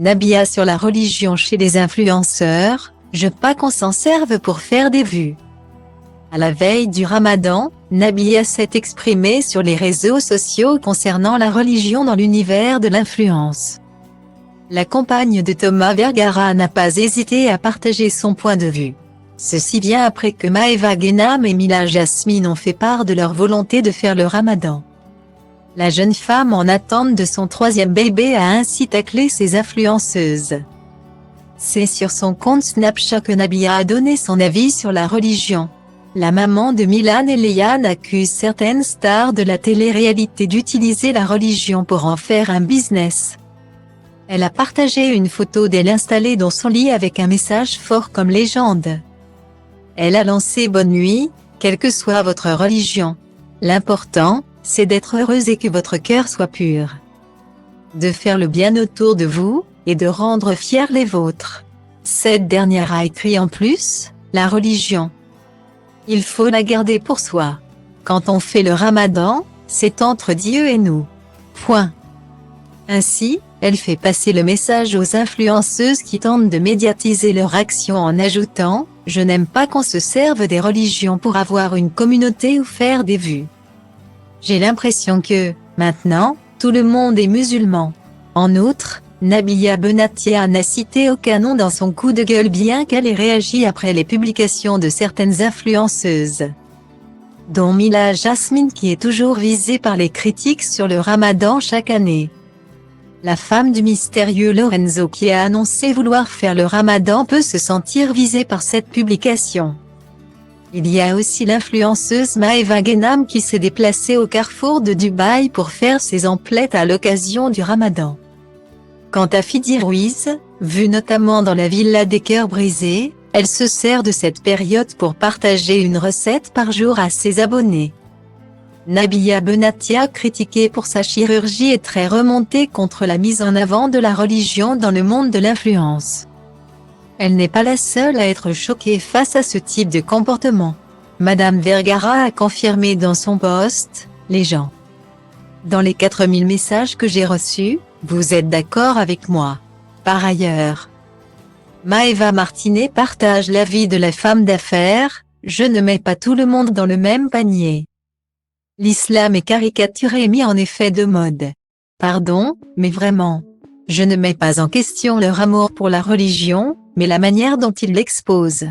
Nabila sur la religion chez les influenceurs, je pas qu'on s'en serve pour faire des vues. À la veille du Ramadan, Nabila s'est exprimée sur les réseaux sociaux concernant la religion dans l'univers de l'influence. La compagne de Thomas Vergara n'a pas hésité à partager son point de vue. Ceci vient après que Maeva Ghenam et Mila Jasmine ont fait part de leur volonté de faire le Ramadan. La jeune femme en attente de son troisième bébé a ainsi taclé ses influenceuses. C'est sur son compte Snapchat que Nabila a donné son avis sur la religion. La maman de Milan et Léane accuse certaines stars de la télé-réalité d'utiliser la religion pour en faire un business. Elle a partagé une photo d'elle installée dans son lit avec un message fort comme légende. Elle a lancé « Bonne nuit, quelle que soit votre religion. L'important, c'est d'être heureuse et que votre cœur soit pur. De faire le bien autour de vous, et de rendre fiers les vôtres. » Cette dernière a écrit en plus, la religion. Il faut la garder pour soi. Quand on fait le Ramadan, c'est entre Dieu et nous. Point. Ainsi, elle fait passer le message aux influenceuses qui tentent de médiatiser leur action en ajoutant « Je n'aime pas qu'on se serve des religions pour avoir une communauté ou faire des vues. J'ai l'impression que, maintenant, tout le monde est musulman. » En outre, Nabila Benatia n'a cité aucun nom dans son coup de gueule bien qu'elle ait réagi après les publications de certaines influenceuses, dont Mila Jasmine qui est toujours visée par les critiques sur le Ramadan chaque année. La femme du mystérieux Lorenzo qui a annoncé vouloir faire le Ramadan peut se sentir visée par cette publication. Il y a aussi l'influenceuse Maeva Ghenam qui s'est déplacée au carrefour de Dubaï pour faire ses emplettes à l'occasion du Ramadan. Quant à Fidi Ruiz, vue notamment dans la Villa des Cœurs Brisés, elle se sert de cette période pour partager une recette par jour à ses abonnés. Nabila Benatia, critiquée pour sa chirurgie, est très remontée contre la mise en avant de la religion dans le monde de l'influence. Elle n'est pas la seule à être choquée face à ce type de comportement. Madame Vergara a confirmé dans son post, « Les gens. Dans les 4000 messages que j'ai reçus, vous êtes d'accord avec moi. » Par ailleurs, Maeva Martinet partage l'avis de la femme d'affaires, « Je ne mets pas tout le monde dans le même panier. L'islam est caricaturé et mis en effet de mode. Pardon, mais vraiment. Je ne mets pas en question leur amour pour la religion, mais la manière dont ils l'exposent. »